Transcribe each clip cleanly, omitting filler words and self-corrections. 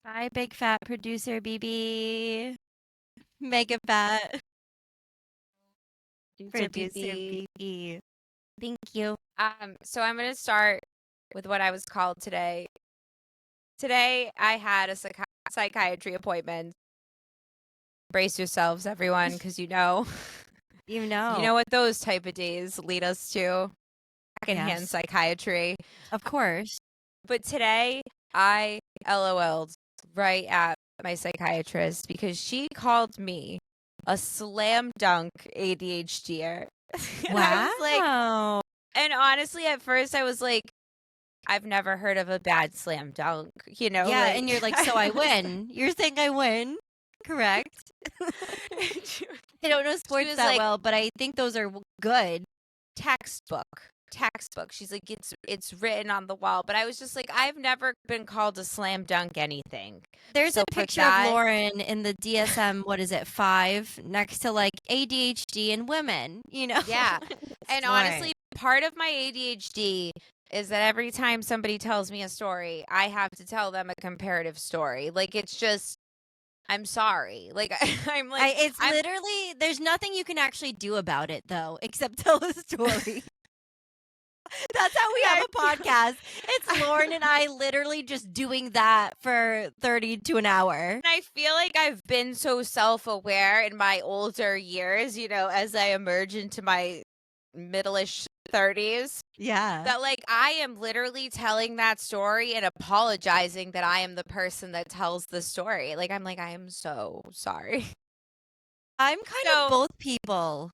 Bye, big fat producer BB. Mega fat Producer producer BB. BB. Thank you. So I'm gonna start with what I was called today. Today I had a psychiatry appointment. Brace yourselves, everyone, because You you know. know what those type of days lead us to. Secondhand Yes, psychiatry. of course. But today I LOL'd right at my psychiatrist because she called me a slam dunk ADHDer. And I was like, Wow. and honestly, at first I was like, I've never heard of a bad slam dunk, Yeah, like and you're like, so I win. You're saying I win, correct? she I don't know she sports was that like, well, but I think those are good. textbook. She's like, it's written on the wall. But I was just like, I've never been called a slam dunk anything. There's So a for picture of that, Lauren in the DSM, what is it, 5, next to like ADHD and women, yeah. And Smart. honestly, part of my ADHD is that every time somebody tells me a story, I have to tell them a comparative story. Like it's just I'm sorry. Like It's I'm literally there's nothing you can actually do about it though, except tell a story. That's how we have a podcast. It's Lauren and I literally just doing that for 30 to an hour. And I feel like I've been so self-aware in my older years, as I emerge into my middle-ish 30s, Yeah. that like I am literally telling that story and apologizing that I am the person that tells the story. Like I'm like, I am so sorry. I'm kind of So, both people.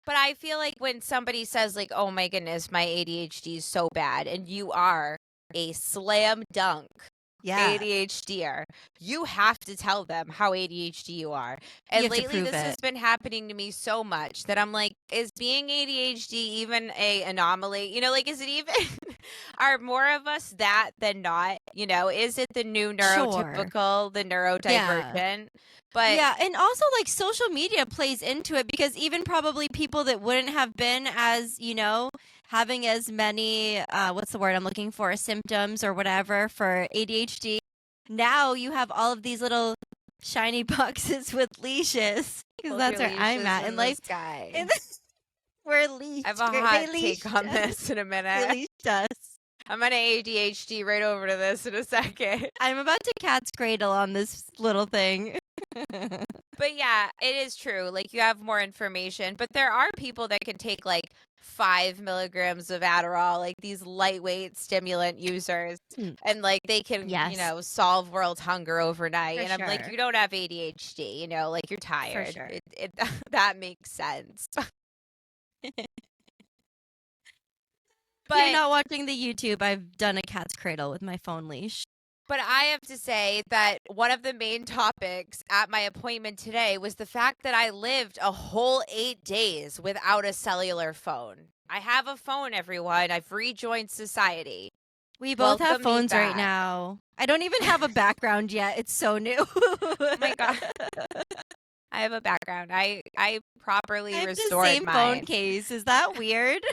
but I feel like when somebody says like, "Oh my goodness, my ADHD is so bad," and you are a slam dunk Yeah. ADHDer, you have to tell them how ADHD you are. You And have to lately, prove this has it. been happening to me so much that I'm like, is being ADHD even a anomaly? Like, is it even? Are more of us that than not? Is it the new Sure. neurotypical, the Yeah. neurodivergent? But Yeah, and also like social media plays into it because even probably people that wouldn't have been as, having as many what's the word I'm looking for, symptoms or whatever for ADHD. Now you have all of these little shiny boxes with leashes because hold that's your where I'm leashes at in in the life. sky. And we're I have leashed. a They hot take leashed on us. this in a They minute. leashed us. I'm gonna ADHD right over to this in a second. I'm about to cat's cradle on this little thing. But yeah, it is true. Like you have more information, but there are people that can take like 5 milligrams of Adderall, like these lightweight stimulant users, and like they can, Yes. solve world hunger overnight. For And I'm like, sure. you don't have ADHD, like you're tired. sure. It that makes sense. If you're But not watching the YouTube, I've done a cat's cradle with my phone leash. But I have to say that one of the main topics at my appointment today was the fact that I lived a whole 8 days without a cellular phone. I have a phone, everyone. I've rejoined society. We both have Welcome me phones right back. now. I don't even have a background yet. It's so new. Oh my god. I have a background. I properly I have the restored same mine. phone case. Is that weird?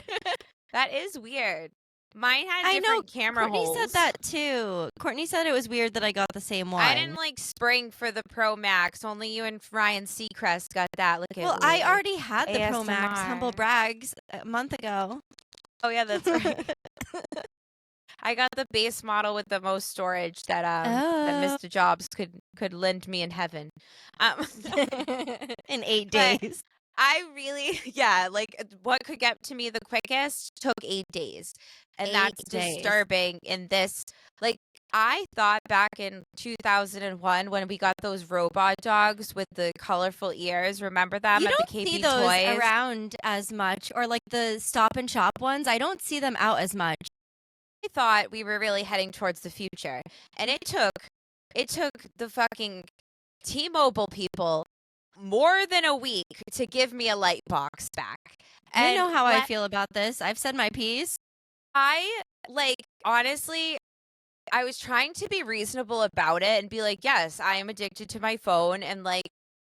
That is weird. Mine had I know. different camera Courtney holes. said that too. Courtney said it was weird that I got the same one. I didn't like spring for the Pro Max. Only you and Ryan Seacrest got that. Look at Well, I already had the Pro Max, ASMR. humble brags, a month ago. Oh yeah, that's right. I got the base model with the most storage that Mr. Jobs could lend me in heaven. In 8 But days. I really, like what could get to me the quickest took 8 days. And 8 that's days. disturbing in this. Like, I thought back in 2001 when we got those robot dogs with the colorful ears. Remember them You at don't the KP see those Toys? around as much, or like the Stop and Shop ones. I don't see them out as much. I thought we were really heading towards the future. And it took the fucking T-Mobile people more than a week to give me a light box back. You know how I let- feel about this. I've said my piece. I like honestly I was trying to be reasonable about it and be like, yes, I am addicted to my phone. And like,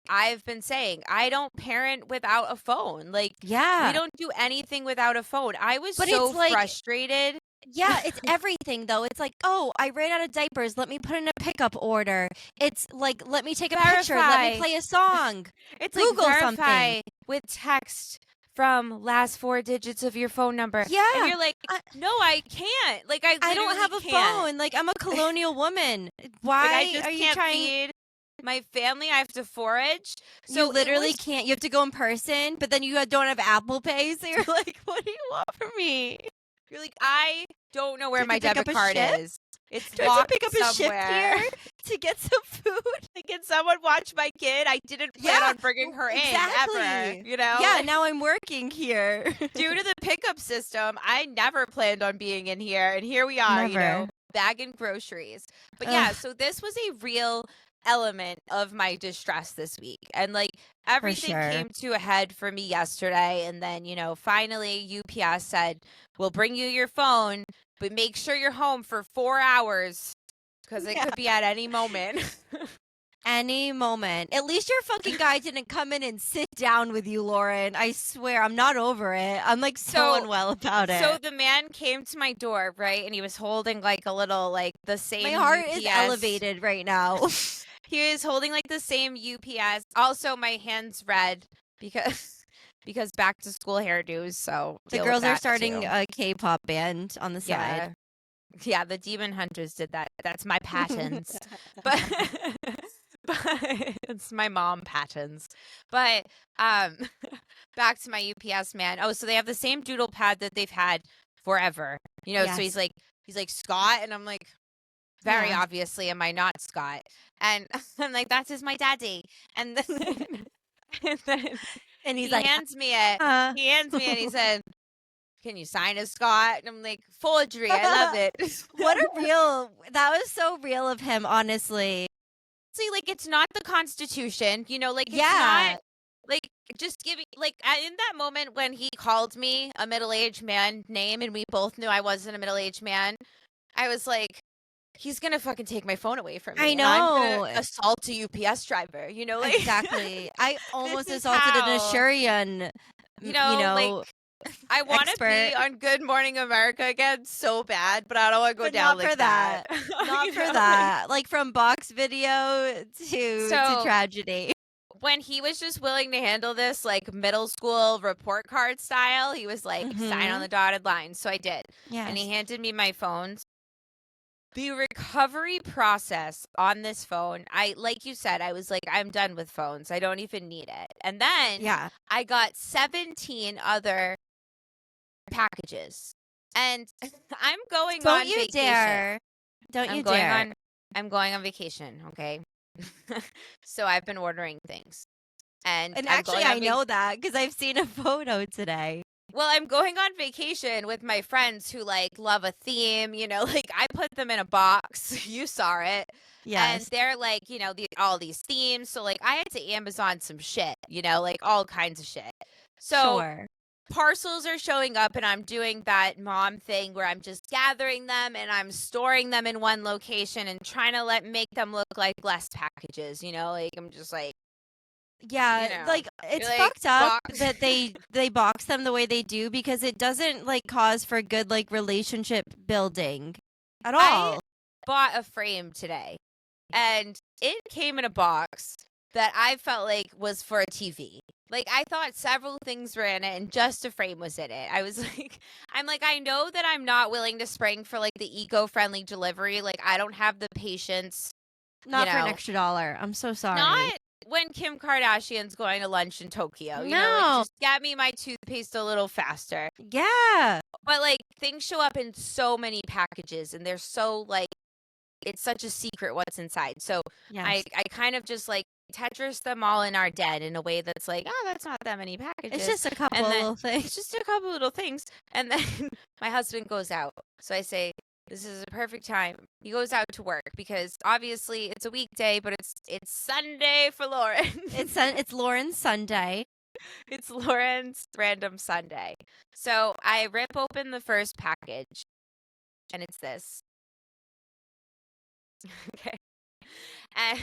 I've been saying, I don't parent without a phone. Like, Yeah. we don't do anything without a phone. I was But so it's like, frustrated. Yeah, it's everything though. It's like, oh, I ran out of diapers. Let me put in a pickup order. It's like, let me take a picture. Let me Verify. play a song. It's like Google something. verify with text from last 4 digits of your phone number. Yeah. And you're like, I, no, I can't. Like, I I don't literally have a can't. phone. Like, I'm a colonial woman. Like, Why I just are you can't trying? feed my family. I have to forage. You So it literally was can't. You have to go in person, but then you don't have Apple Pay. So you're like, what do you want from me? You're like, I don't know Do you where have my to pick up debit a card shift? is. It's Do I have to locked pick up a shift somewhere. here to get some food? Like, can someone watch my kid? I didn't plan on bringing her in ever. You know? Yeah, Like, now I'm working here. due to the pickup system, I never planned on being in here. And here we are, you know, Never. bagging groceries. But yeah, Ugh, so this was a real element of my distress this week. And like everything sure. came to a head for me yesterday. And then, you know, finally UPS said, we'll bring you your phone, but make sure you're home for 4 hours because it Yeah. could be at any moment. Any moment. At least your fucking guy didn't come in and sit down with you, Lauren. I swear, I'm not over it. I'm like so unwell about it. So the man came to my door, right? And he was holding like a little, like the same My heart UPS. is elevated right now. He was holding like the same UPS. Also, my hand's red because back to school hairdos. So The deal with girls are that, starting too. a K-pop band on the side. Yeah, the Demon Hunters did that. That's my patents. but but it's my mom patents. But back to my UPS man. Oh, so they have the same doodle pad that they've had forever. You know, so Yes. he's like Scott, and I'm like, very Yeah. obviously am I not Scott. And I'm like, that is my daddy. And then and then And he's he like, hands me it. He hands me it and he said, can you sign as Scott? And I'm like, forgery. I love it. that was so real of him, honestly. See, like, it's not the Constitution, you know, like, it's Yeah. not, like, just giving, like, in that moment when he called me a middle-aged man name and we both knew I wasn't a middle-aged man, I was like, he's gonna fucking take my phone away from me. I And I'm gonna know. assault a UPS driver, you know, like, Exactly. I almost this is assaulted an how, Assyrian, you know, like, I want to expert. be on Good Morning America again so bad, but I don't want to go But down not like for that. Not You for know, like- that. Like from box video to So- tragedy. when he was just willing to handle this like middle school report card style, he was like, sign on the dotted line. So I did. Yes. And he handed me my phones. The recovery process on this phone, like you said, I was like, I'm done with phones. I don't even need it. And then Yeah. I got 17 other packages. And I'm going Don't on you vacation. dare. Don't you dare. I'm going on vacation, okay? So I've been ordering things. And I'm actually, going on I know that because I've seen a photo today. Well, I'm going on vacation with my friends who like love a theme, you know, like I put them in a box. You saw it. Yes. And they're like, you know, all these themes. So like I had to Amazon some shit, you know, like all kinds of shit. So Sure. parcels are showing up and I'm doing that mom thing where I'm just gathering them and I'm storing them in one location and trying to make them look like less packages, you know, like I'm just like, Yeah, you know, like it's like, fucked up box- that they box them the way they do because it doesn't like cause for good like relationship building at all. I bought a frame today and it came in a box that I felt like was for a TV. Like I thought several things were in it and just a frame was in it. I was like, I know that I'm not willing to spring for like the eco-friendly delivery. Like I don't have the patience. Not for an know, extra $1. I'm so sorry. Not when Kim Kardashian's going to lunch in Tokyo. You know, No. like just get me my toothpaste a little faster. Yeah. But like things show up in so many packages and they're so like it's such a secret what's inside. So Yes. I kind of just like Tetris them all in our den in a way that's like, oh, that's not that many packages. It's just a couple And then- little things. It's just a couple little things. And then my husband goes out. So I say, this is a perfect time. He goes out to work because obviously it's a weekday, but it's Sunday for Lauren. It's Lauren's Sunday. It's Lauren's random Sunday. So I rip open the first package and it's this. Okay. And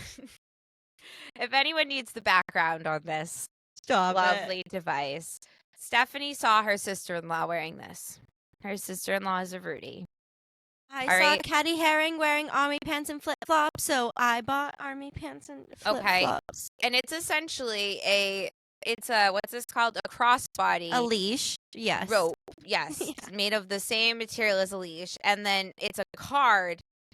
if anyone needs the background on this Stop lovely device, Stephanie saw her sister-in-law wearing this. Her sister-in-law is a Rootie. I All saw right. Caddy Herring wearing army pants and flip flops, so I bought army pants and flip flops. And it's essentially it's a, what's this called? A crossbody. A leash, yes. Rope, yes, made of the same material as a leash, and then it's a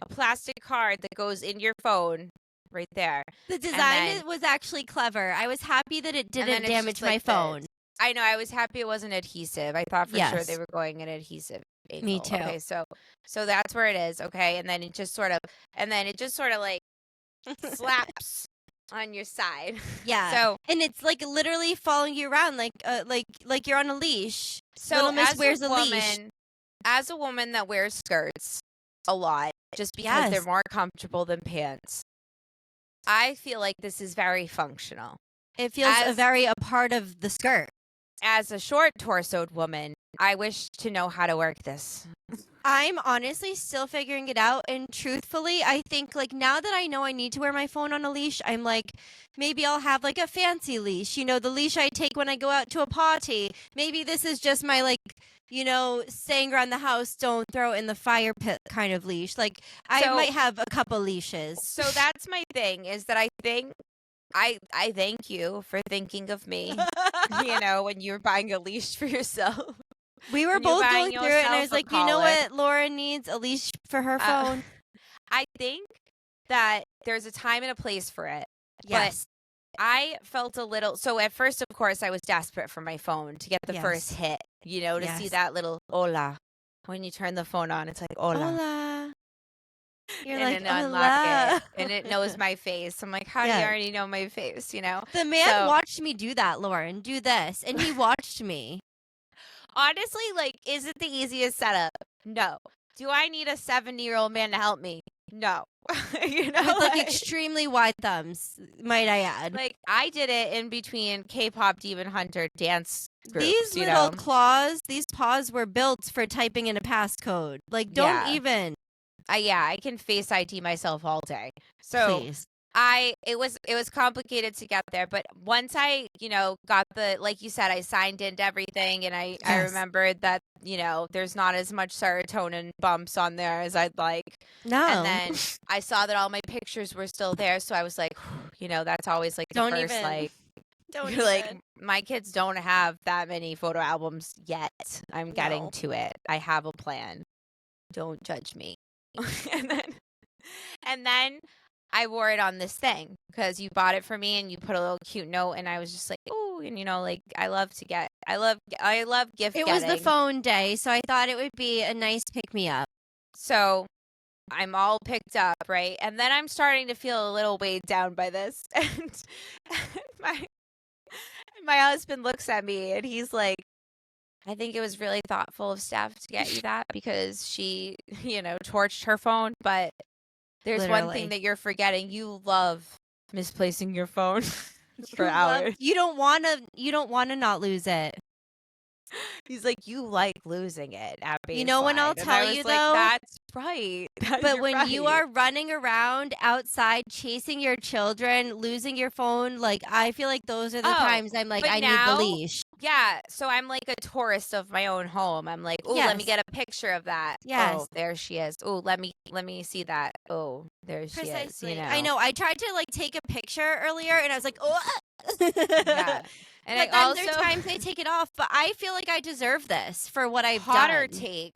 plastic card that goes in your phone right there. The design was actually clever. I was happy that it didn't damage my phone. I know. I was happy it wasn't adhesive. I thought for sure they were going an adhesive angle. Me too. Okay, so that's where it is. Okay, and then it just sort of like slaps on your side. Yeah. So and it's like literally following you around, like you're on a leash. So Little Miss wears a leash. As a woman that wears skirts a lot, just because they're more comfortable than pants, I feel like this is very functional. It feels a part of the skirt. As a short torsoed woman, I wish to know how to work this. I'm honestly still figuring it out, and truthfully, I think like now that I know I need to wear my phone on a leash, I'm like, maybe I'll have like a fancy leash, you know, the leash I take when I go out to a party. Maybe this is just my like, you know, staying around the house, don't throw it in the fire pit kind of leash. Like I might have a couple leashes. So that's my thing, is that I think I thank you for thinking of me, you know, when you were buying a leash for yourself. We were both going through it, and I was like, you know what? Laura needs a leash for her phone. I think that there's a time and a place for it. Yes. But I felt a little... So at first, of course, I was desperate for my phone to get the first hit, you know, to see that little hola. When you turn the phone on, it's like, hola. Hola. You're and like, then unlock it, and it knows my face. I'm like, how do you already know my face, you know? The man watched me do that, Lauren, do this, and he watched me. Honestly, like, is it the easiest setup? No. Do I need a 70-year-old man to help me? No. You know, with like extremely wide thumbs, might I add. Like, I did it in between K-pop Demon Hunter dance groups. These little claws, these paws were built for typing in a passcode. Like, don't even. I can Face ID myself all day. So please. It was complicated to get there, but once I, you know, got like you said, I signed into everything, and I remembered that, you know, there's not as much serotonin bumps on there as I'd like. No. And then I saw that all my pictures were still there, so I was like, you know, that's always like the first like. Don't you're like, my kids don't have that many photo albums yet. I'm getting to it. I have a plan. Don't judge me. and then I wore it on this thing because you bought it for me and you put a little cute note, and I was just like, oh, and you know, like I love gift getting. It was the phone day, so I thought it would be a nice pick me up. So I'm all picked up, right? And then I'm starting to feel a little weighed down by this, and my husband looks at me and he's like, I think it was really thoughtful of Steph to get you that because she, you know, torched her phone. But there's one thing that you're forgetting. You love misplacing your phone for hours. You don't want to not lose it. He's like, you like losing it at baseline. You know when I'll tell you, though? That's right. But when you are running around outside chasing your children, losing your phone, like I feel like those are the times I'm like, I need the leash. Yeah, so I'm like a tourist of my own home. I'm like, oh, let me get a picture of that. Yes. Oh, there she is. Oh, let me see that. Oh, there she is. You know. I know. I tried to like take a picture earlier, and I was like, oh. Yeah. And but then there's times they take it off, but I feel like I deserve this for what I've done. Hotter take.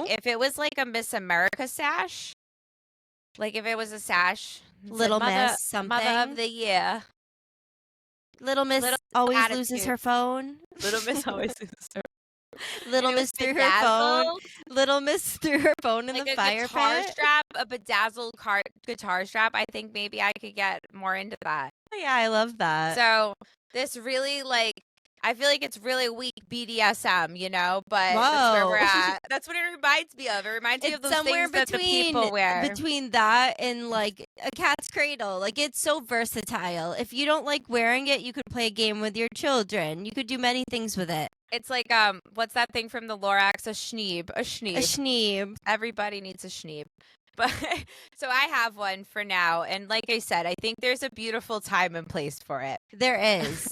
If it was like a Miss America sash, like if it was a sash, Little like Miss something. Mother of the Year. Little Miss always loses her phone. Little Miss always loses her Little Miss threw her phone. Little Miss threw her phone in the fire pit. A bedazzled guitar strap. I think maybe I could get more into that. Yeah, I love that. So this really I feel like it's really weak BDSM, you know, but that's where we're at. That's what it reminds me of. It reminds me of those things that the people wear. Between that and like a cat's cradle. Like it's so versatile. If you don't like wearing it, you could play a game with your children. You could do many things with it. It's like what's that thing from the Lorax? A schneeb. A schneeb. Everybody needs a schneeb. But so I have one for now, and like I said, I think there's a beautiful time and place for it. There is.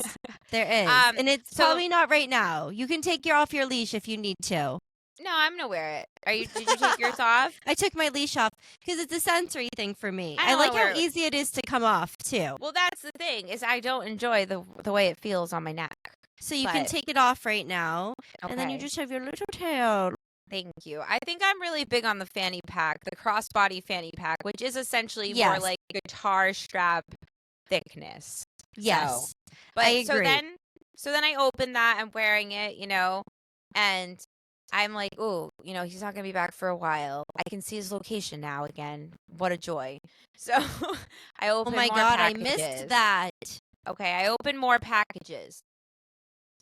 There is. And it's probably not right now. You can take off your leash if you need to. No, I'm gonna wear it. Did you take yours off? I took my leash off because it's a sensory thing for me. I I don't like wanna how wear it. easy it is to come off too. Well, that's the thing, is I don't enjoy the way it feels on my neck. So you can take it off right now, and then you Okay. just have your little tail. Thank you. I think I'm really big on the fanny pack, the crossbody fanny pack, which is essentially more Yes. like guitar strap thickness. Yes, But I agree. so then I open that, I'm wearing it, and I'm like, oh, he's not gonna be back for a while. I can see his location now again. What a joy. So I Oh open my more god, I packages. missed that. Okay, I open more packages.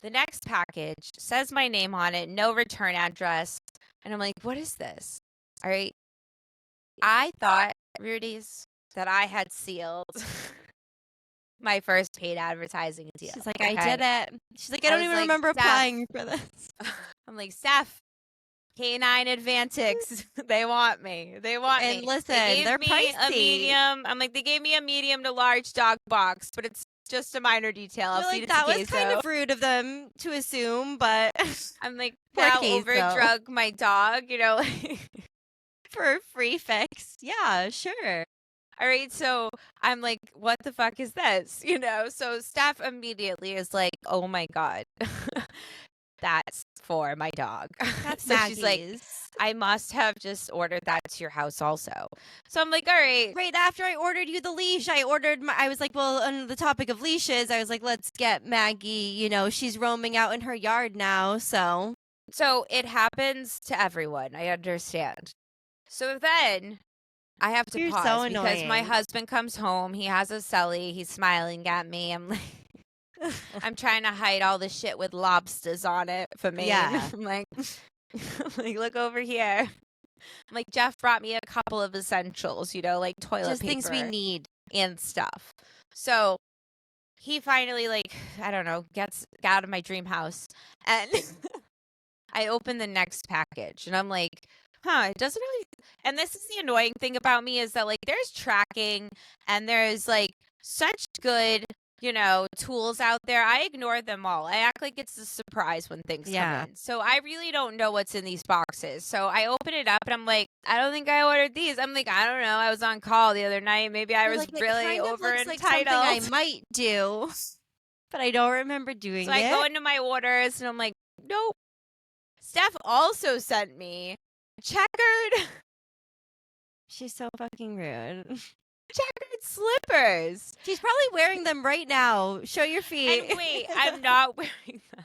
The next package says my name on it, no return address. And I'm like, what is this? All right. I thought, Rudy's, that I had sealed my first paid advertising deal. She's like, I did it. She's like, I don't was even like, remember Steph. applying for this. I'm like, Steph, K9 Advantix, they want me. They want me. And listen, They gave they're me pricey. a medium. I'm like, they gave me a medium to large dog box, but it's just a minor detail. I'll You're feed like, it that to was kind Queso. of rude of them to assume, but I'm like, Poor now Queso. overdrug my dog, for a free fix. Yeah, sure. All right, so I'm like, what the fuck is this? So Steph immediately is like, oh my God, that's for my dog. That's So she's like, Maggie's. I must have just ordered that to your house also. So I'm like, all right. Right after I ordered you the leash, I was like, well, on the topic of leashes, I was like, let's get Maggie, she's roaming out in her yard now, so. So it happens to everyone. I understand. So then I have to You're pause so because my annoying. husband comes home. He has a celly. He's smiling at me. I'm like, I'm trying to hide all the shit with lobsters on it for me. Yeah. I'm like, look over here. I'm like, Jeff brought me a couple of essentials, like toilet Just paper. things we need. And stuff. So he finally, I don't know, got out of my dream house. And I open the next package and I'm like, it doesn't really. And this is the annoying thing about me is that there's tracking and there's such good, tools out there. I ignore them all. I act like it's a surprise when things come in. So I really don't know what's in these boxes. So I open it up and I'm like, I don't think I ordered these. I'm like, I don't know. I was on call the other night. Maybe I was really over entitled. Something I might do, but I don't remember doing so it. I go into my orders and I'm like, nope. Steph also sent me checkered She's so fucking rude. checkered slippers. She's probably wearing them right now. Show your feet. And wait, I'm not wearing them.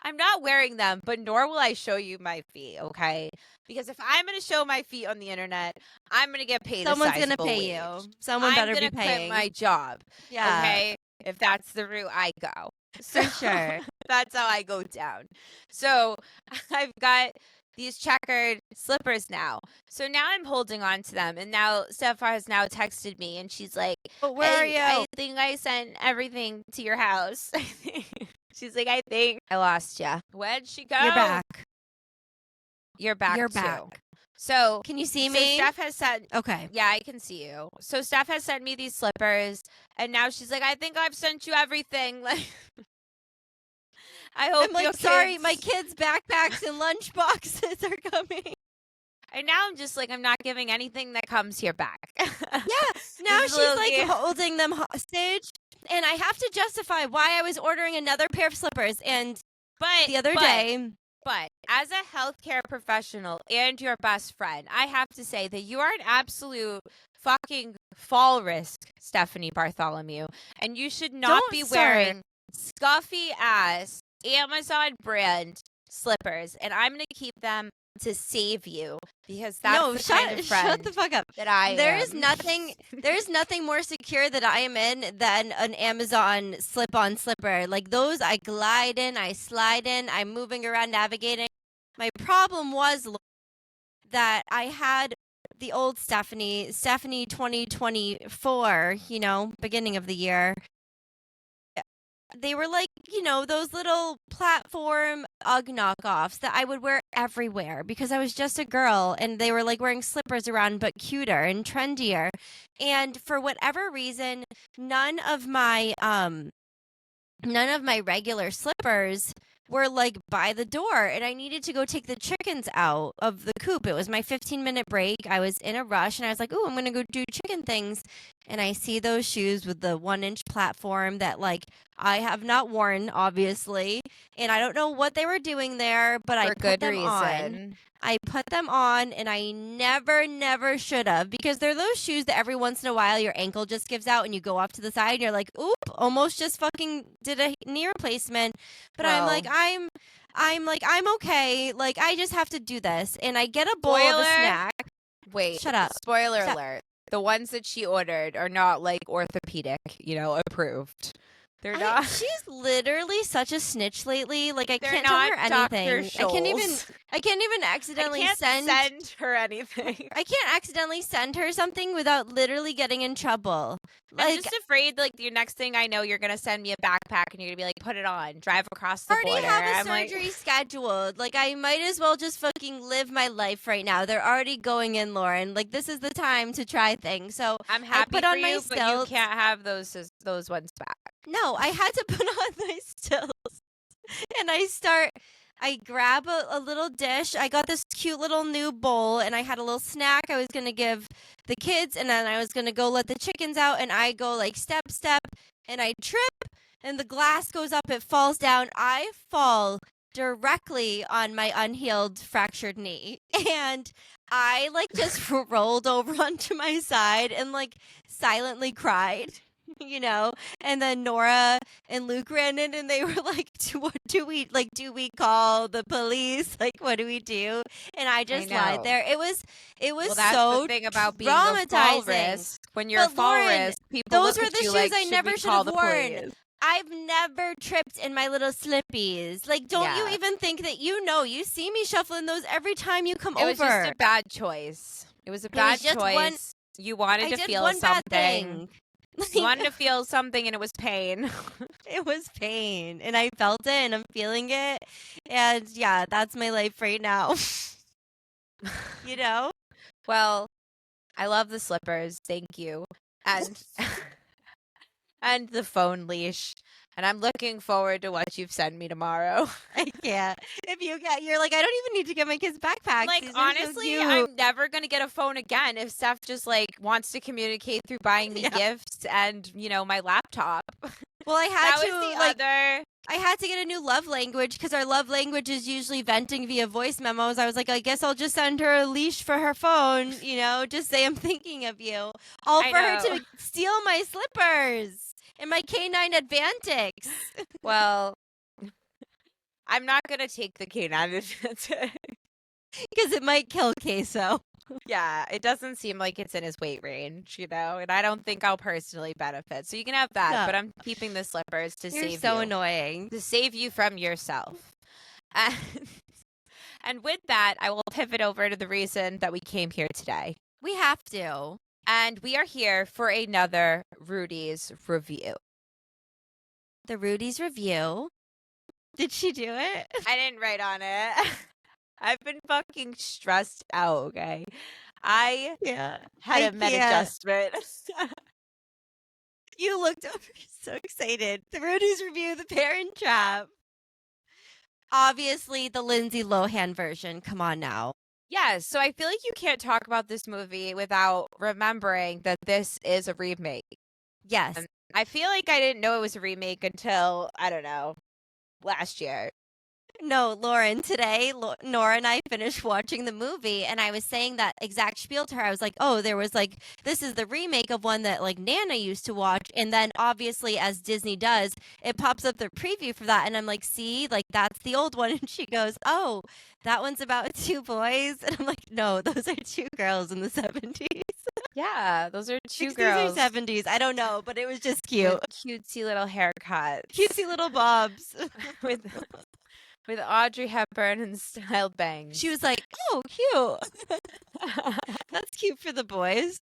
I'm not wearing them, but nor will I show you my feet, okay? Because if I'm going to show my feet on the internet, I'm going to get paid Someone's a sizable gonna pay wage. you. Someone better be I'm going to paying. quit my job, Yeah, okay? If that's the route I go. for sure. That's how I go down. So I've got these checkered slippers now. So now I'm holding on to them. And now Steph has now texted me and she's like, But where are you? I think I sent everything to your house. She's like, I think I lost you. Where'd she go? You're back. You're back You're too. back. So Can you see so me? Steph has sent Okay. Yeah, I can see you. So Steph has sent me these slippers and now she's like, I think I've sent you everything. I hope I'm like, your sorry, kids- my kids' backpacks and lunch boxes are coming. And now I'm just like, I'm not giving anything that comes here back. Yeah. Now This she's little like kid- holding them hostage. And I have to justify why I was ordering another pair of slippers. And But the other but- day, But as a healthcare professional and your best friend, I have to say that you are an absolute fucking fall risk, Stephanie Bartholomew. And you should not Don't be start. wearing scuffy ass Amazon brand slippers. And I'm going to keep them to save you because that's no, the kind of friend shut the fuck up. that I There am. is nothing. There's nothing more secure that I am in than an Amazon slip-on slipper. Like those, I glide in, I slide in, I'm moving around, navigating. My problem was that I had the old Stephanie 2024. Beginning of the year. They were like, those little platform Ugg knockoffs that I would wear everywhere because I was just a girl and they were like wearing slippers around but cuter and trendier. And for whatever reason, none of my regular slippers were like by the door, and I needed to go take the chickens out of the coop. It was my 15-minute break. I was in a rush, and I was like, "Oh, I'm gonna go do chicken things." And I see those shoes with the 1-inch platform that like I have not worn, obviously, and I don't know what they were doing there, but I For put good them on. reason. I put them on, and I never should have, because they're those shoes that every once in a while your ankle just gives out and you go off to the side and you're like, oop, almost just fucking did a knee replacement. But I'm Well. like, I'm okay. Like, I just have to do this. And I get a bowl of a Spoiler. snack. Wait, Shut up. spoiler Shut up. alert. The ones that she ordered are not like orthopedic, approved. They're not. She's literally such a snitch lately. Like, I They're can't tell her not Dr. anything. Scholl's. I can't even accidentally I can't send her anything. I can't accidentally send her something without literally getting in trouble. I'm Like, just afraid, like, the next thing I know, you're going to send me a backpack and you're going to be like, put it on, drive across the I already border. have a I'm surgery scheduled. Like, I might as well just fucking live my life right now. They're already going in, Lauren. Like, this is the time to try things. So I'm happy put for on my you, but you stilts. can't have those ones back. No, I had to put on my stilts. And I grab a little dish. I got this cute little new bowl, and I had a little snack I was going to give the kids, and then I was going to go let the chickens out, and I go like step, and I trip, and the glass goes up, it falls down. I fall directly on my unhealed fractured knee, and I like just rolled over onto my side and like silently cried. And then Nora and Luke ran in, and they were like, what do we call the police? Like, what do we do? And I just lied there. It was Well, that's so the thing about being a fall risk. When you're But a fall Lauren, risk, people those look were at the you shoes like, I never we should call have the worn. police? I've never tripped in my little slippies. Like, don't you Yeah. even think that you see me shuffling those every time you come It over? was just a bad choice. It was a bad just choice. You wanted to did feel one bad something. thing. You wanted to feel something, and it was pain. It was pain, and I felt it, and I'm feeling it, and yeah, that's my life right now. You know? Well, I love the slippers. Thank you. And and the phone leash. And I'm looking forward to what you've sent me tomorrow. I can't. You're like, I don't even need to get my kids backpacks. Like, These are so honestly, cute. I'm never going to get a phone again if Steph just, like, wants to communicate through buying me gifts and, my laptop. Well, I had That to, was the like, other... I had to get a new love language because our love language is usually venting via voice memos. I was like, I guess I'll just send her a leash for her phone, just say I'm thinking of you. All for her to steal my slippers and my canine Advantix. Well, I'm not going to take the canine Advantix. Because it might kill Queso. Yeah, it doesn't seem like it's in his weight range, and I don't think I'll personally benefit. So you can have that, but I'm keeping the slippers to save you. You're so annoying. To save you from yourself. And with that, I will pivot over to the reason that we came here today. We have to. And we are here for another Rooties review. The Rooties review. Did she do it? I didn't write on it. I've been fucking stressed out, okay? I had a med adjustment. You looked over so excited. The Rooties review, The Parent Trap. Obviously, the Lindsay Lohan version. Come on now. Yes, so I feel like you can't talk about this movie without remembering that this is a remake. Yes. And I feel like I didn't know it was a remake until, I don't know, last year. No, Lauren, today, Nora and I finished watching the movie, and I was saying that exact spiel to her. I was like, oh, there was like, this is the remake of one that like Nana used to watch. And then obviously, as Disney does, it pops up the preview for that. And I'm like, see, like that's the old one. And she goes, oh, that one's about two boys. And I'm like, no, those are two girls in the 70s. Yeah, those are two 60s girls. or 70s. I don't know, but it was just cute. With cutesy little haircuts. Cutesy little bobs. With Audrey Hepburn and styled bangs. She was like, oh, cute. That's cute for the boys.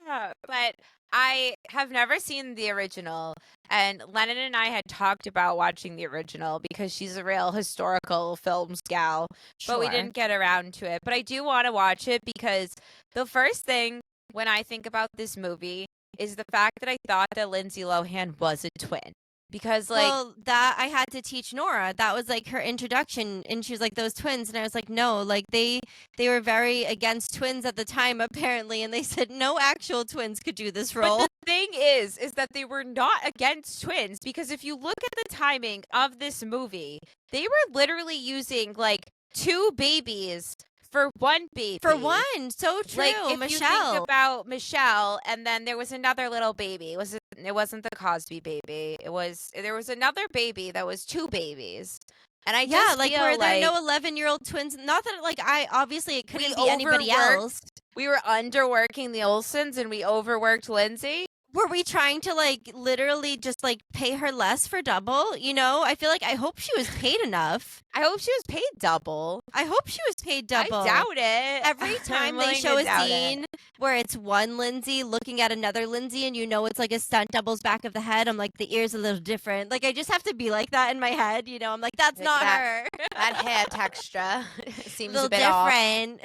But I have never seen the original, and Lennon and I had talked about watching the original because she's a real historical films gal, but we didn't get around to it. But I do want to watch it because the first thing when I think about this movie is the fact that I thought that Lindsay Lohan was a twin. because like well, that I had to teach Nora. That was like her introduction, and she was like, "Those twins," and I was like, "No, like they were very against twins at the time, apparently, and they said no actual twins could do this role." But the thing is that they were not against twins, because if you look at the timing of this movie, they were literally using like 2 babies for one baby. For one, so true. Like if Michelle. you think about Michelle, and then there was another little baby. It wasn't the Cosby baby. There was another baby that was 2 babies. And I just like feel were there like no 11-year-old twins? Not that like I obviously it couldn't we be anybody overworked- else. we were underworking the Olsens and we overworked Lindsay. Were we trying to like literally just like pay her less for double? You know, I feel like I hope she was paid enough. I hope she was paid double. I hope she was paid double. I doubt it. Every time they show a scene where it's one Lindsay looking at another Lindsay and you know it's like a stunt double's back of the head, I'm like, the ear's a little different. Like, I just have to be like that in my head, you know? I'm like, that's Like not that- her. That hair texture A seems little a bit off. different.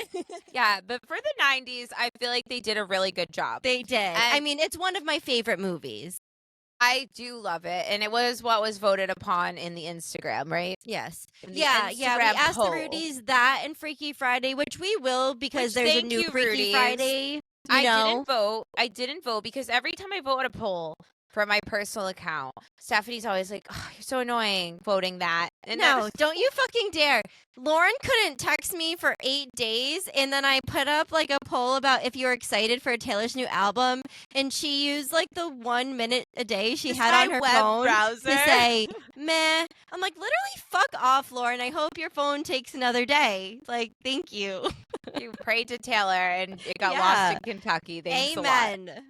Yeah, but for the 90s, I feel like they did a really good job. They did. I And- mean, it's one of my favorite movies. I do love it, and it was what was voted upon in the Instagram, right? Yes. In the Yeah. We Instagram asked poll. the Rudies that and Freaky Friday, which we will because Which, there's a thank new you, Freaky Rudies. Friday. You I know? didn't vote. I didn't vote because every time I vote on a poll from my personal account, Stephanie's always like, "Oh, you're so annoying voting that." And No, don't you fucking dare. Lauren couldn't text me for 8 days, and then I put up like a poll about if you were excited for Taylor's new album, and she used like the 1 minute a day she Just had my on her web phone browser. to say, meh. I'm like, literally, fuck off, Lauren. I hope your phone takes another day. Like, thank you. You prayed to Taylor, and it got Yeah. lost in Kentucky. Thanks a lot. Amen.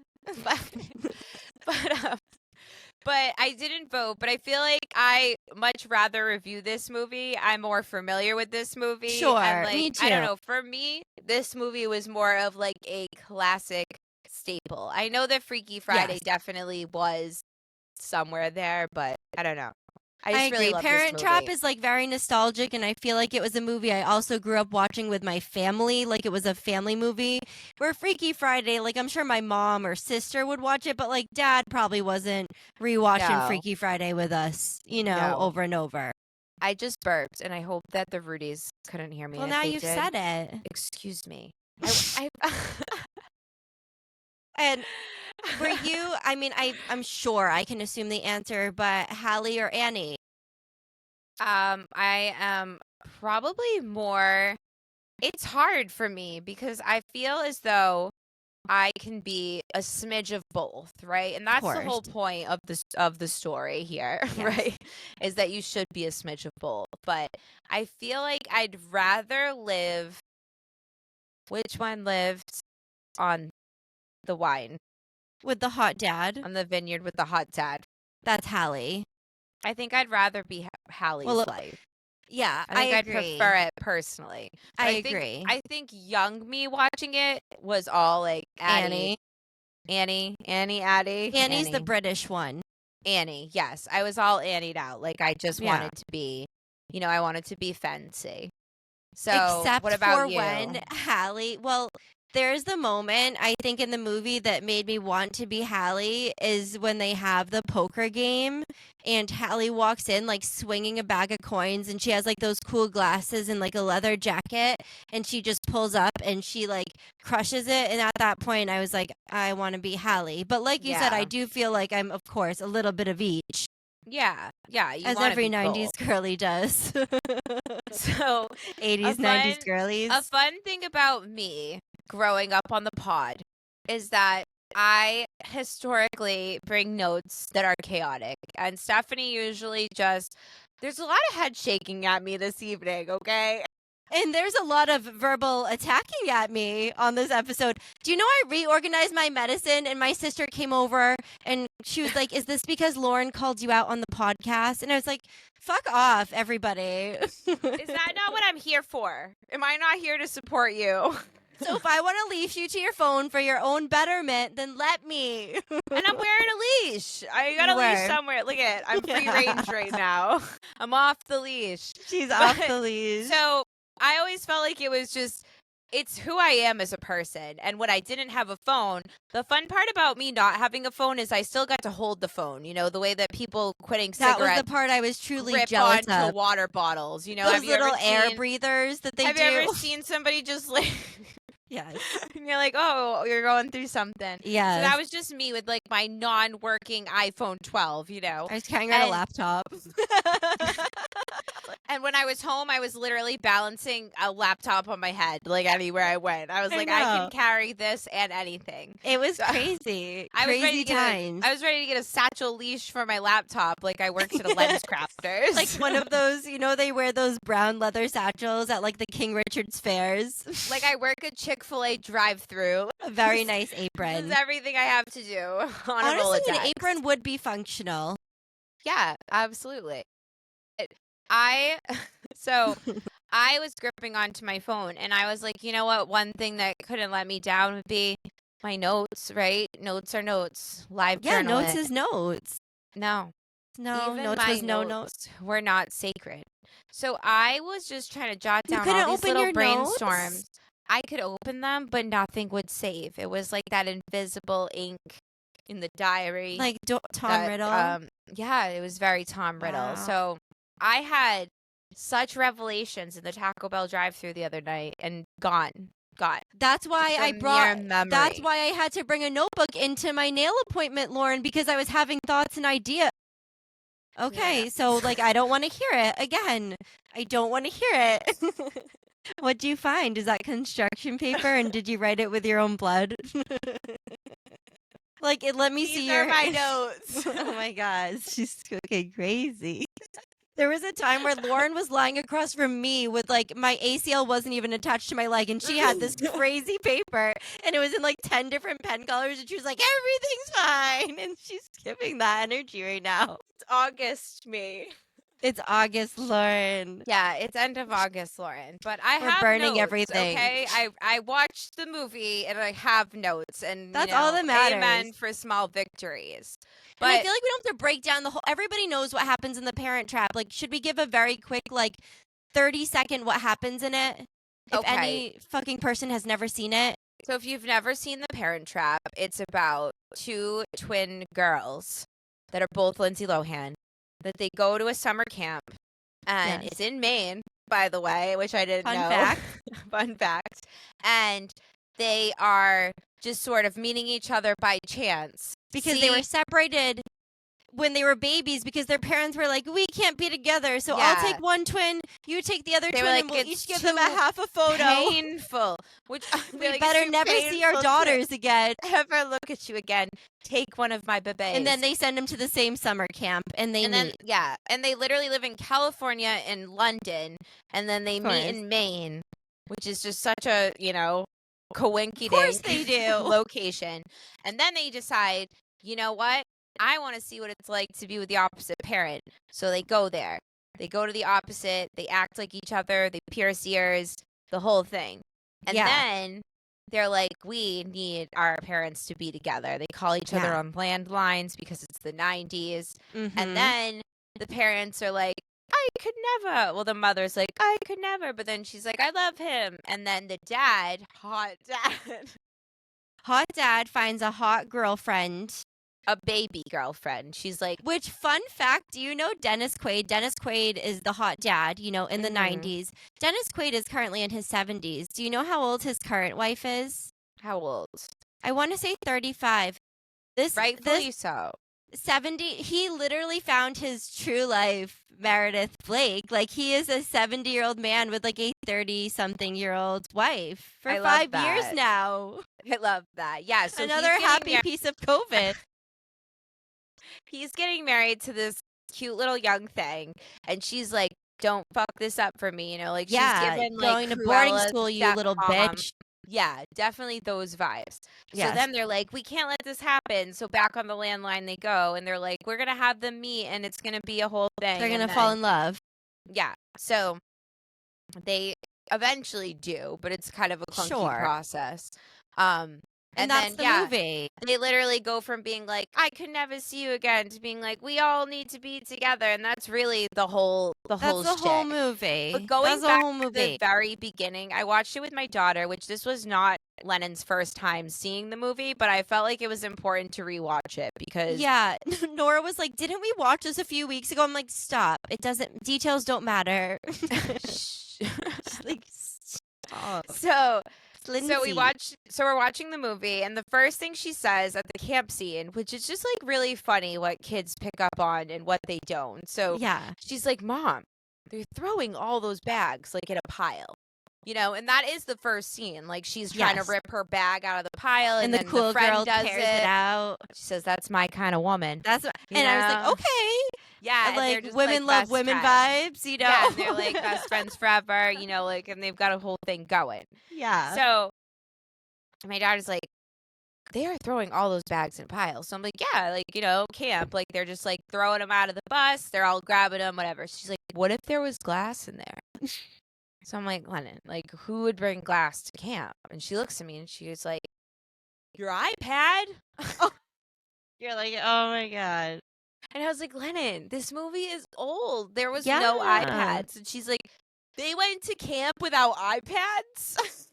But I didn't vote, but I feel like I much rather review this movie. I'm more familiar with this movie. Sure, and like, me I don't too. know. For me, this movie was more of like a classic staple. I know that Freaky Friday Yes. definitely was somewhere there, but I don't know. I I just agree. really love Parent this Trap movie. is like very nostalgic, and I feel like it was a movie I also grew up watching with my family. Like it was a family movie. Where Freaky Friday, like I'm sure my mom or sister would watch it, but like Dad probably wasn't rewatching No. Freaky Friday with us, you know, No. over and over. I just burped, and I hope that the Rudies couldn't hear me. Well, and if now they you've did, said it, excuse me. I and were you? I mean, I'm sure I can assume the answer, but Hallie or Annie? I am probably more. It's hard for me because I feel as though I can be a smidge of both, right? And that's the whole course. point of the story here, Yes. right? Is that you should be a smidge of both. But I feel like I'd rather live. Which one lived on the wine With the hot dad, on the vineyard with the hot dad? that's Hallie. I think I'd rather be Hallie's Well, life. Yeah, I think I'd agree. prefer it personally. But I think- agree. I think young me watching it was all like Addie. Annie. Addie. Annie's the Annie. British one. Annie, yes. I was all Annied out. Like I just Yeah. wanted to be, I wanted to be fancy. So Except what about for you? when Hallie, well, there's the moment I think in the movie that made me want to be Hallie is when they have the poker game and Hallie walks in like swinging a bag of coins and she has like those cool glasses and like a leather jacket and she just pulls up and she like crushes it, and at that point I was like, I want to be Hallie. But like you said, Yeah. I do feel like I'm of course a little bit of each, Yeah. You as wanna every be 90s both. girly does. So 80s, 90s fun- girlies. a fun thing about me growing up on the pod is that I historically bring notes that are chaotic. And Stephanie usually there's a lot of head shaking at me this evening, okay? And there's a lot of verbal attacking at me on this episode. Do you know I reorganized my medicine and my sister came over and she was like, is this because Lauren called you out on the podcast? And I was like, fuck off, everybody. Is that not what I'm here for? Am I not here to support you? So if I want to leash you to your phone for your own betterment, then let me. And I'm wearing a leash. I got a Where? leash somewhere. Look at it. I'm free range right now. I'm off the leash. She's But- off the leash. So I always felt like it was just it's who I am as a person. And when I didn't have a phone, the fun part about me not having a phone is I still got to hold the phone. You know, the way that people quitting That was cigarettes the part I was truly grip jealous onto of. water bottles. You know, Those have you little ever air seen, breathers that they have do. you ever seen somebody just like Yes. and you're like, oh, you're going through something. Yes. So that was just me with like my non-working iPhone 12, you know. I was carrying around a laptop. And when I was home, I was literally balancing a laptop on my head, like anywhere I went. I was like, I can carry this and anything. It was crazy. I was ready Crazy to times. I was ready to get a satchel leash for my laptop, like I worked at a lens crafters. Like one of those, you know, they wear those brown leather satchels at like the King Richard's fairs. Like I work a Chick-fil-A drive-through. A very nice This apron. is everything I have to do on Honestly, a Rolodex. an apron would be functional. Yeah, absolutely. I was gripping onto my phone and I was like, you know what? One thing that couldn't let me down would be my notes, right? Notes are notes. Live journal. Notes is notes. No. No, Even notes my was no notes. Were not sacred. So I was just trying to jot down couldn't all these open little your brainstorms. notes? I could open them, but nothing would save. It was like that invisible ink in the diary. Like Tom Riddle? Yeah, it was very Tom Riddle. Wow. So I had such revelations in the Taco Bell drive-thru the other night and got. That's why Just a I brought. mere memory. That's why I had to bring a notebook into my nail appointment, Lauren, because I was having thoughts and ideas. Okay, Yeah. so like I don't want to hear it again. I don't want to hear it. What'd you find? Is that construction paper? And did you write it with your own blood? Like it. Let me These see are your my notes. Oh my gosh, she's cooking crazy. There was a time where Lauren was lying across from me with like my ACL wasn't even attached to my leg, and she had this crazy paper, and it was in like 10 different pen colors, and she was like, "Everything's fine," and she's giving that energy right now. It's August me. It's August, Lauren. Yeah, it's end of August, Lauren. But I We're have burning notes, everything. Okay, I watched the movie and I have notes, and That's all that matters. Amen for small victories. But And I feel like we don't have to break down the whole. Everybody knows what happens in The Parent Trap. Like, should we give a very quick, like, 30-second what happens in it? If Okay. any fucking person has never seen it. So if you've never seen The Parent Trap, it's about two twin girls that are both Lindsay Lohan, that they go to a summer camp, and Yes. it's in Maine, by the way, which I didn't Fun know. fact. Fun fact. And they are just sort of meeting each other by chance. Because they were separated when they were babies because their parents were like, we can't be together, so I'll take one twin, you take the other They twin, were like, and we'll "It's each give them a too half a photo. painful." Which We like, better "It's too never see our painful to daughters again. ever look at you again. Take one of my bebés." And then they send them to the same summer camp, and they meet. And they literally live in California and London, and then they meet in Maine, which is just such a, coinky Of course they do. location. And then they decide, you know what? I want to see what it's like to be with the opposite parent. So they go there. They go to the opposite. They act like each other. They pierce ears, the whole thing. And then they're like, we need our parents to be together. They call each other on landlines because it's the 90s. Mm-hmm. And then the parents are like, I could never. Well, the mother's like, I could never. But then she's like, I love him. And then the dad, hot dad, finds a hot girlfriend. A baby girlfriend. She's like, which, fun fact, do you know Dennis Quaid? Dennis Quaid is the hot dad, in the 90s. Dennis Quaid is currently in his 70s. Do you know how old his current wife is? How old? I want to say 35. Rightfully so. 70. He literally found his true life, Meredith Blake. Like, he is a 70-year-old man with like a 30-something-year-old wife for 5 years now. I love that. Yeah. So another happy piece of COVID. He's getting married to this cute little young thing, and she's like, don't fuck this up for me, she's given, going to boarding school, you little bitch. Yeah, definitely those vibes. Yes. So then they're like, we can't let this happen. So back on the landline they go, and they're like, we're going to have them meet, and it's going to be a whole thing. They're going to fall in love. Yeah. So they eventually do, but it's kind of a clunky process. And that's the movie. They literally go from being like, I could never see you again, to being like, we all need to be together. And that's really the whole That's the whole movie. But going back to the very beginning, I watched it with my daughter, which this was not Lennon's first time seeing the movie, but I felt like it was important to rewatch it because yeah, Nora was like, "Didn't we watch this a few weeks ago?" I'm like, "Stop! It doesn't. Details don't matter." Like, stop. So Lindsay. we're watching the movie, and the first thing she says at the camp scene, which is just like really funny what kids pick up on and what they don't. So yeah, she's like, "Mom, they're throwing all those bags like in a pile." You know, and that is the first scene. Like, she's trying to rip her bag out of the pile, and the then cool the friend girl does tears it out. She says, "That's my kind of woman." That's what, and I was like, okay, yeah, like just, women like, love women friends. vibes, you know. Yeah, and they're like best friends forever, you know, like, and they've got a whole thing going. Yeah. So my daughter's like, they are throwing all those bags in a pile. So I'm like, yeah, like, you know, camp, like they're just like throwing them out of the bus. They're all grabbing them, whatever. She's like, what if there was glass in there? So I'm like, Lennon, like, who would bring glass to camp? And she looks at me and she was like, your iPad? You're like, oh my God. And I was like, Lennon, this movie is old. There was no iPads. And she's like, they went to camp without iPads?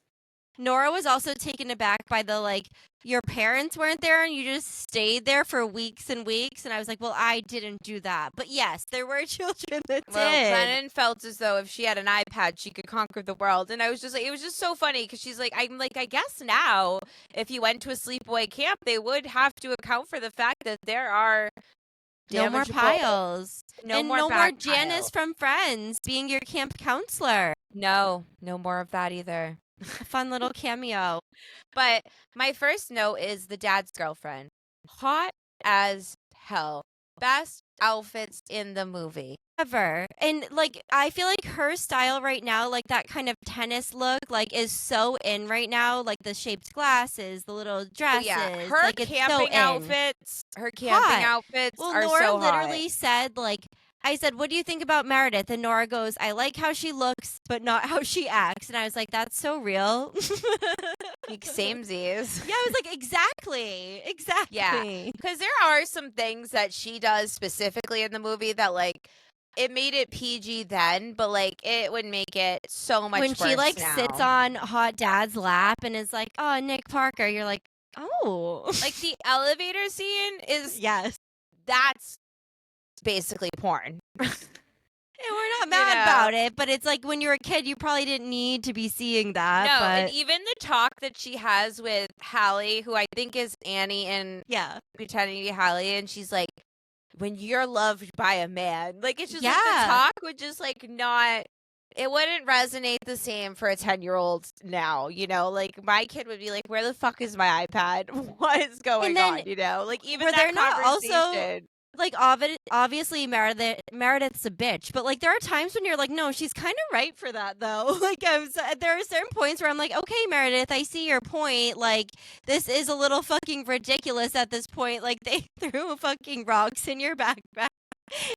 Nora was also taken aback by the, like, your parents weren't there and you just stayed there for weeks and weeks. And I was like, well, I didn't do that. But yes, there were children that did. Lennon felt as though if she had an iPad, she could conquer the world. And I was just like, it was just so funny because she's like, I'm like, I guess now if you went to a sleepaway camp, they would have to account for the fact that there are no more piles. No more Janice from Friends being your camp counselor. No more of that either. A fun little cameo. But my first note is the dad's girlfriend. Hot as hell. Best outfits in the movie. Ever. And, like, I feel like her style right now, like that kind of tennis look, like, is so in right now. Like the shaped glasses, the little dresses. Oh, yeah. Her like, camping outfits. Her camping outfits well, are Nora so hot. literally said, like, I said, what do you think about Meredith? And Nora goes, I like how she looks, but not how she acts. And I was like, that's so real. Like, samesies. Yeah, I was like, exactly. Yeah, because there are some things that she does specifically in the movie that, like, it made it PG then, but, like, it would make it so much worse when she, like, now. sits on hot dad's lap and is like, oh, Nick Parker, you're like, oh. Like, the elevator scene is... Yes. That's basically porn. And we're not mad about it, but it's like when you were a kid, you probably didn't need to be seeing that. No, but... and even the talk that she has with Hallie, who I think is Annie and pretending to be Hallie, and she's like, when you're loved by a man, like, it's just like the talk would just like not, it wouldn't resonate the same for a 10-year-old now, you know, like my kid would be like, where the fuck is my iPad? What is going on? You know, like even that conversation. Like, obviously, Meredith's a bitch, but, like, there are times when you're like, no, she's kind of right for that, though. Like, there are certain points where I'm like, okay, Meredith, I see your point. Like, this is a little fucking ridiculous at this point. Like, they threw fucking rocks in your backpack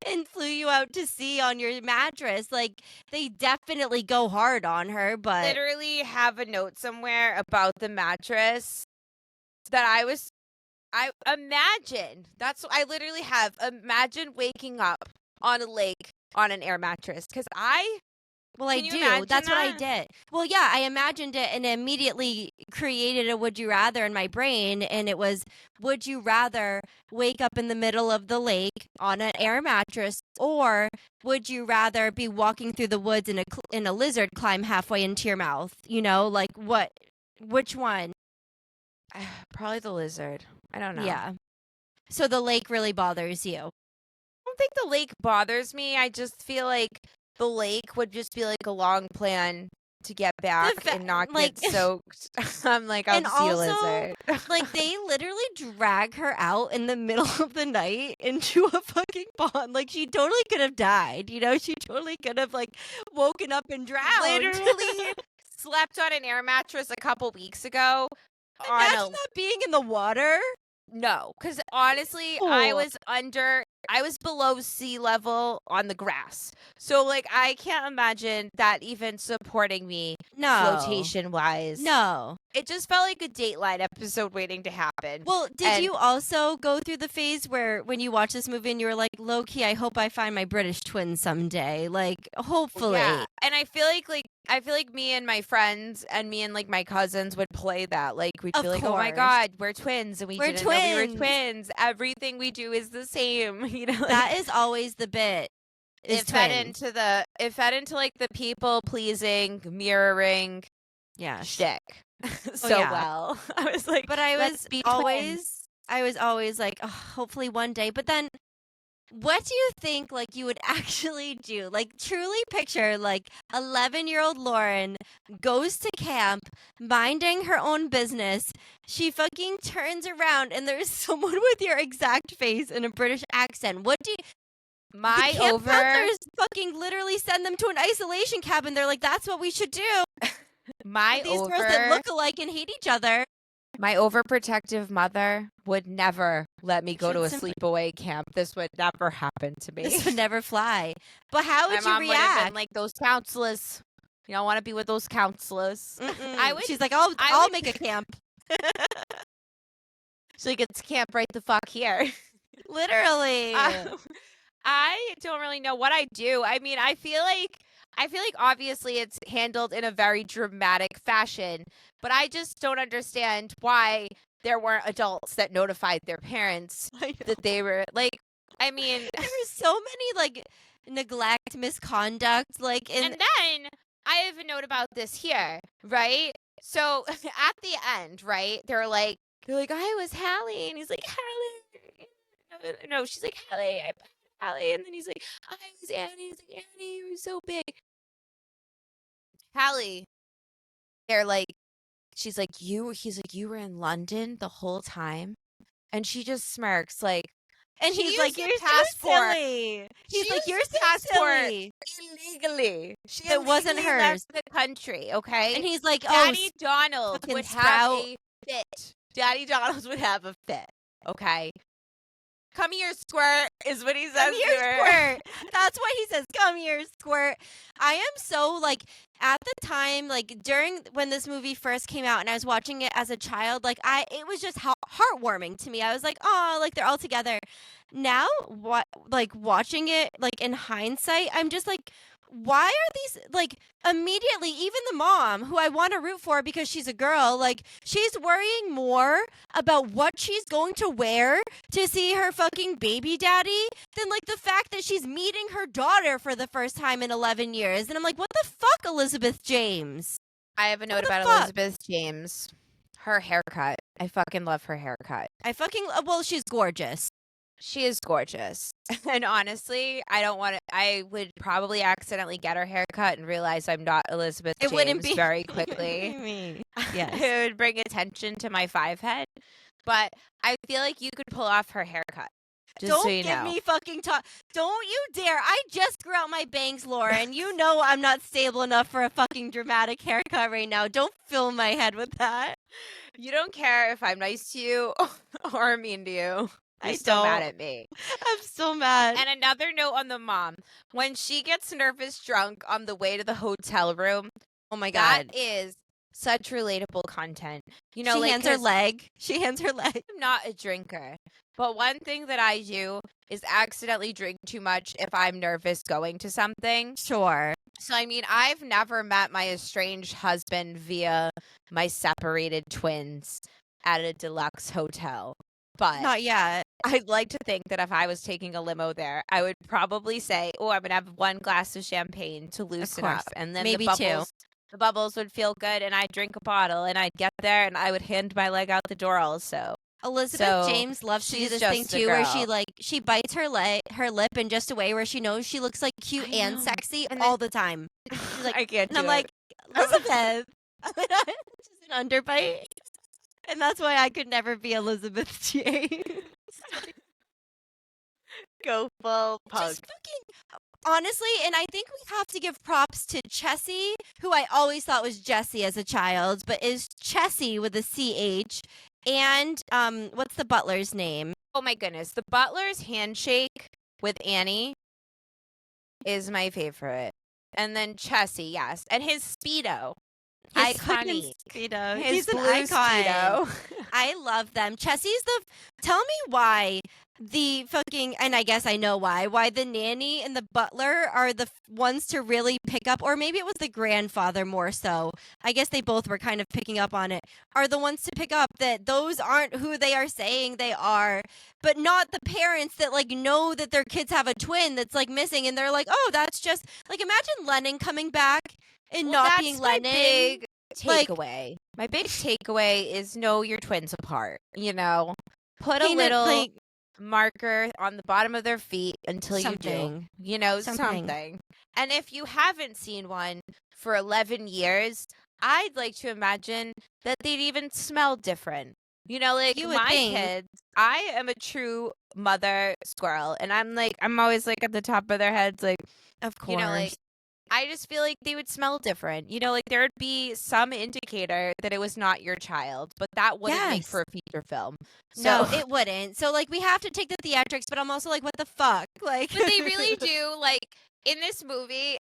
and flew you out to sea on your mattress. Like, they definitely go hard on her, but... Literally have a note somewhere about the mattress that I imagine, that's what I literally have. Imagine waking up on a lake on an air mattress. Because I do. That's what I did. Well, yeah, I imagined it and immediately created a would you rather in my brain. And it was, would you rather wake up in the middle of the lake on an air mattress, or would you rather be walking through the woods and a lizard climb halfway into your mouth? You know, like which one? Probably the lizard. I don't know. Yeah. So the lake really bothers you? I don't think the lake bothers me. I just feel like the lake would just be like a long plan to get back and not get soaked. I'm like, I'll see a lizard. Like, they literally drag her out in the middle of the night into a fucking pond. Like, she totally could have died. You know, she totally could have, like, woken up and drowned. Literally slept on an air mattress a couple weeks ago. Imagine that being in the water. No, because honestly, I was under I was below sea level on the grass. So, like, I can't imagine that even supporting me No. flotation-wise. No. It just felt like a Dateline episode waiting to happen. Well, did And- you also go through the phase where when you watch this movie and you were like, low key, I hope I find my British twin someday? Like, hopefully. Yeah. And I feel like me and my friends and me and like my cousins would play that. Like we'd Of be like, "Oh my course. god, we're twins," and we We're didn't know we were twins. twins. Everything we do is the same. You know, like, That is always the bit. Is it fed twins. into like the people pleasing, mirroring Yeah. shtick so yeah. well. I was like, But I "Let's was be always like, oh, hopefully one day. But then, what do you think, like, you would actually do? Like, truly picture, like, 11-year-old Lauren goes to camp, minding her own business. She fucking turns around, and there's someone with your exact face in a British accent. What do you... My the camp over counselors fucking literally send them to an isolation cabin. They're like, that's what we should do. my These over girls that look alike and hate each other. My overprotective mother would never let me go Should to a simply- sleepaway camp. This would never happen to me. This would never fly. But how My would you mom would have react? been like, those counselors. You don't want to be with those counselors. I would- She's like, I I'll would- make a camp. So you get to camp right the fuck here. Literally. I don't really know what I do. I mean, I feel like obviously it's handled in a very dramatic fashion, but I just don't understand why there weren't adults that notified their parents that they were like, I mean, there were so many like neglect, misconduct, like in and then I have a note about this here, right? So at the end, right, they're like, I was Hallie, and he's like, Hallie. No, she's like, Hallie, Hallie, and then he's like, I was Annie. He's like, Annie, you were so big. Hallie, they're like, she's like, he's like, you were in London the whole time, and she just smirks like, and she he's like, used you're a passport. so silly. He's She like, used you're a so passport silly. illegally. She That wasn't illegally hers. left the country, okay? And he's like, Daddy Donald fucking would sprout. have a fit. Daddy Donald would have a fit, okay? Come here, squirt, is what he says come to here, her. squirt. That's what he says. Come here, squirt. I am so like at the time, like during when this movie first came out, and I was watching it as a child. Like it was just heartwarming to me. I was like, oh, like they're all together. Now, watching it, like in hindsight, I'm just like, why are these like immediately? Even the mom, who I want to root for because she's a girl, like she's worrying more about what she's going to wear to see her fucking baby daddy than like the fact that she's meeting her daughter for the first time in 11 years. And I'm like, what the fuck, Elizabeth James? I have a note the about fuck? Elizabeth James. Her haircut. I fucking love her haircut. Well, she's gorgeous. She is gorgeous. And honestly, I would probably accidentally get her haircut and realize I'm not Elizabeth It James wouldn't be very quickly. me. Yes. It would bring attention to my 5 head. But I feel like you could pull off her haircut. Just Don't so you give know. me fucking talk. Don't you dare. I just grew out my bangs, Lauren. You know I'm not stable enough for a fucking dramatic haircut right now. Don't fill my head with that. You don't care if I'm nice to you or mean to you. I You're still mad don't. at me. I'm so mad. And another note on the mom. When she gets nervous drunk on the way to the hotel room, oh my that god. is such relatable content. You know, She like, hands her 'cause leg. She hands her leg. I'm not a drinker. But one thing that I do is accidentally drink too much if I'm nervous going to something. Sure. So, I mean, I've never met my estranged husband via my separated twins at a deluxe hotel. But Not yet. I'd like to think that if I was taking a limo there, I would probably say, "Oh, I'm gonna have 1 glass of champagne to loosen course. up," and then Maybe the bubbles would feel good, and I'd drink a bottle, and I'd get there, and I would hand my leg out the door. Also, Elizabeth So, James loves to do she's this just thing a too, where girl. she bites her lip in just a way where she knows she looks like cute I and know. sexy And all the time. She's like, I can't. and I'm do like, it. Elizabeth, just an underbite, and that's why I could never be Elizabeth James. Go full punk. Just fucking honestly, and I think we have to give props to Chessie, who I always thought was Jessie as a child, but is Chessie with a CH. And what's the butler's name? Oh my goodness, the butler's handshake with Annie is my favorite. And then Chessie, yes. And his Speedo. His fucking Iconic. Speedo. His He's an blue icon. Speedo. I love them. Chessie's tell me why the fucking, and I guess I know why the nanny and the butler are the ones to really pick up, or maybe it was the grandfather more so. I guess they both were kind of picking up on it, are the ones to pick up that those aren't who they are saying they are, but not the parents that like know that their kids have a twin that's like missing, and they're like, oh, that's just like, imagine Lennon coming back and Well, not that's being my Lennon. big Like, takeaway. My big takeaway is know your twins apart. You know, put a paint it, little like, marker on the bottom of their feet until you do. something. You know, Something. something. And if you haven't seen one for 11 years, I'd like to imagine that they'd even smell different. You know, like You would my think. kids, I am a true mother squirrel. And I'm always like at the top of their heads, like, Of course. you know, like, I just feel like they would smell different. You know, like there would be some indicator that it was not your child, but that wouldn't make Yes. for a feature film. No, So, it wouldn't. So like we have to take the theatrics, but I'm also like, what the fuck? Like, but they really do. Like in this movie,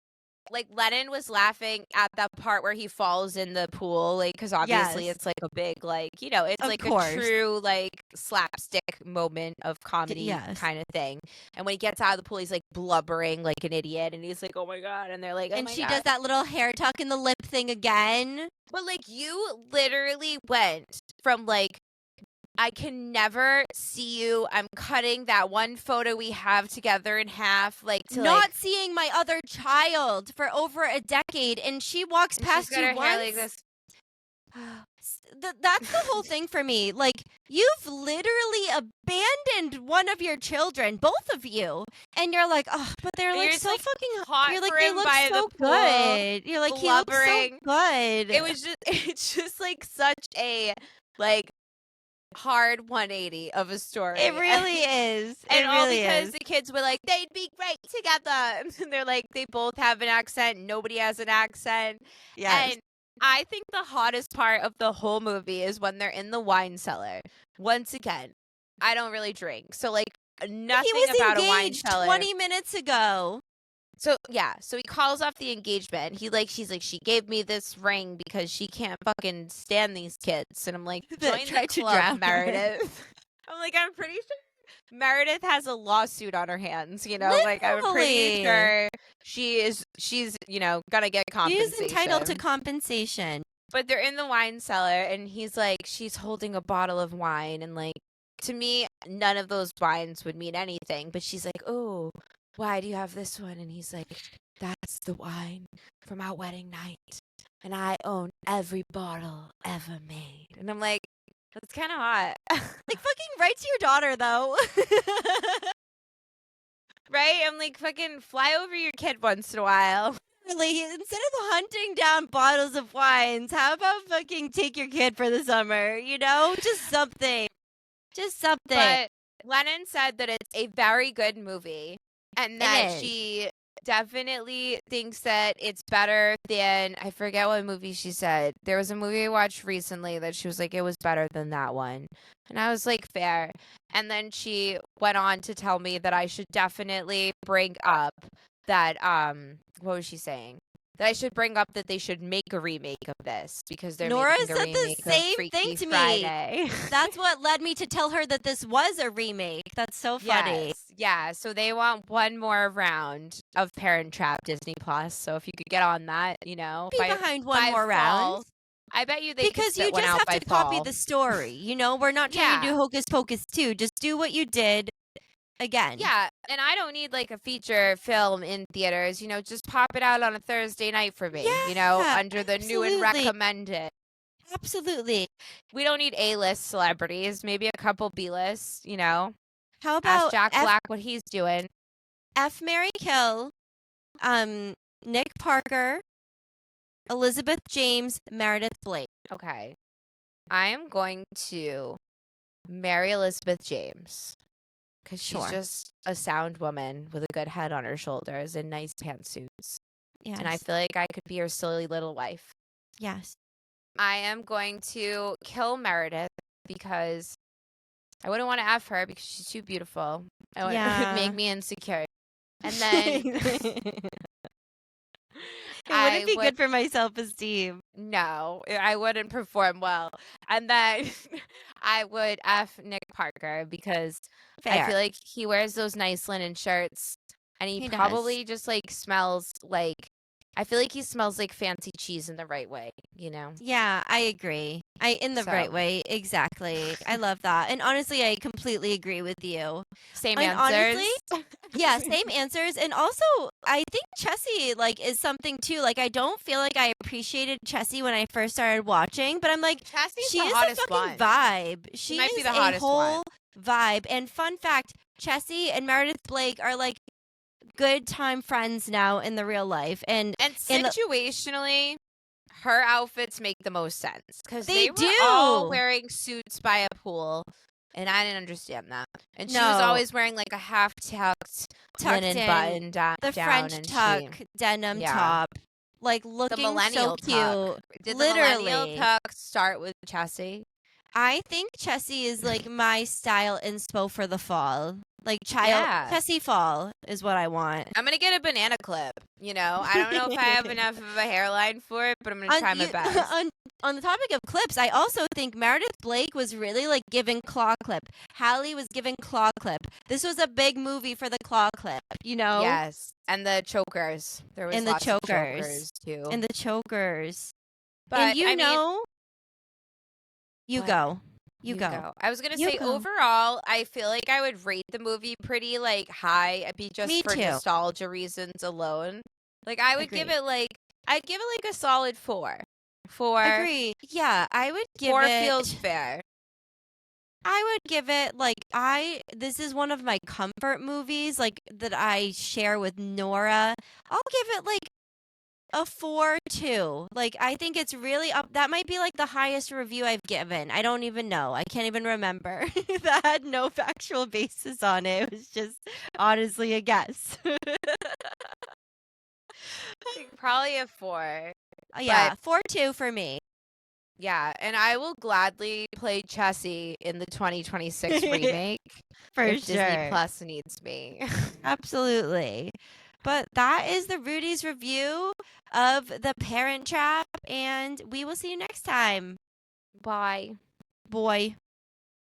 like Lennon was laughing at that part where he falls in the pool, like because obviously Yes. it's like a big, like, you know, it's Of like course. a true like slapstick moment of comedy Yes. kind of thing. And when he gets out of the pool, he's like blubbering like an idiot, and he's like, "Oh my god!" And they're like, "Oh And my she god." does that little hair tuck in the lip thing again. But like you literally went from like, I can never see you. I'm cutting that one photo we have together in half, like to Not like, seeing my other child for over a decade, and she walks and past she's got you her hair once. like this. That's the whole thing for me. Like, you've literally abandoned one of your children, both of you, and you're like, oh, but they're And like you're just, so like, fucking hot You're like, for they him look by so the pool, good. You're like, he looks so blubbering. good. It was just, it's just like such a like hard 180 of a story. It really is. And It all really because is. the kids were like, they'd be great together. And they're like, they both have an accent. Nobody has an accent. Yes. And I think the hottest part of the whole movie is when they're in the wine cellar. Once again, I don't really drink. So, like, nothing He was about a wine engaged cellar. 20 minutes ago. So, yeah. So he calls off the engagement. She's like, she gave me this ring because she can't fucking stand these kids. And I'm like, That join tried the to club, drown her. Meredith. I'm like, I'm pretty sure Meredith has a lawsuit on her hands, you know? Like, I'm pretty Literally. sure she's, you know, gonna get compensation. She's entitled to compensation. But they're in the wine cellar, and he's like, she's holding a bottle of wine, and like, to me, none of those wines would mean anything. But she's like, oh, why do you have this one? And he's like, that's the wine from our wedding night, and I own every bottle ever made. And I'm like, that's kind of hot. Like, fucking write to your daughter, though. Right? I'm like, fucking fly over your kid once in a while. Really, instead of hunting down bottles of wines, how about fucking take your kid for the summer? You know, just something. Just something. But Lennon said that it's a very good movie, and that is. she definitely thinks that it's better than, I forget what movie she said. There was a movie I watched recently that she was like, it was better than that one. And I was like, fair. And then she went on to tell me that I should definitely bring up that, what was she saying? That I should bring up that they should make a remake of this because they're Nora making a said the remake of same Freaky thing to me. Friday. That's what led me to tell her that this was a remake. That's so funny. Yes, yeah. So they want one more round of Parent Trap Disney Plus. So if you could get on that, you know, Be behind one by more fall, round. I bet you they could Because spit you one just out have by to copy fall. the story. You know, we're not trying to Yeah. do Hocus Pocus 2. Just do what you did again. Yeah, and I don't need like a feature film in theaters. You know, just pop it out on a Thursday night for me. You know, Yeah, under the new and absolutely. recommended. Absolutely. We don't need A-list celebrities. Maybe a couple B-lists. You know, How ask about Jack Black what he's doing. F. Mary Kill, Nick Parker, Elizabeth James, Meredith Blake. Okay, I am going to marry Elizabeth James. Because she's Sure. just a sound woman with a good head on her shoulders and nice pantsuits. Yes. And I feel like I could be her silly little wife. Yes. I am going to kill Meredith because I wouldn't want to F her because she's too beautiful. It would Yeah. make me insecure. And then It wouldn't I be would good for my self-esteem. no, I wouldn't perform well. And then I would F Nick Parker because I Fair. feel like he wears those nice linen shirts and he He does. probably just like smells like I feel like he smells like fancy cheese in the right way, you know? Yeah, I agree. In the right So way, exactly. I love that. And honestly, I completely agree with you. same And answers. honestly, yeah, same answers. And also, I think Chessie like is something too. Like I don't feel like I appreciated Chessie when I first started watching, but I'm like, Chessie's she the is a hottest fucking one. vibe. She She might be is the a hottest one. whole vibe. And fun fact, Chessie and Meredith Blake are like good time friends now in the real life. And in the, situationally, her outfits make the most sense because they they were all do. wearing suits by a pool, and I didn't understand that. And she No. was always wearing like a half tucked Tucked linen in, button the down, French and tuck denim yeah. top, like the looking millennial so tuck. cute. Did Literally. the millennial tuck start with Chessie? I think Chessie is like my style inspo for the fall. Like Yeah. Chessie fall is what I want. I'm gonna get a banana clip. You know, I don't know if I have enough of a hairline for it, but I'm gonna try my best. On the topic of clips, I also think Meredith Blake was really like giving claw clip. Hallie was giving claw clip. This was a big movie for the claw clip, you know? Yes, and the chokers. There was And the lots of chokers. chokers too. And the chokers. But and I mean, you what? go. You go. I was gonna You say go. overall, I feel like I would rate the movie pretty like high, just Me for too. nostalgia reasons alone. Like I would give Agree. it like I'd give it like a solid 4. 4. Agree. Yeah, I would give 4 it. feels fair. I would give it like this is one of my comfort movies like that I share with Nora. I'll give it like a 4 too. Like I think it's really up. That might be like the highest review I've given. I don't even know. I can't even remember. That had no factual basis on it. It was just honestly a guess. Probably a 4. Yeah, 4-2 for me. Yeah, and I will gladly play Chessie in the 2026 remake For if sure. Disney Plus needs me. Absolutely. But that is the Rooties review of The Parent Trap, and we will see you next time. Bye. Boy.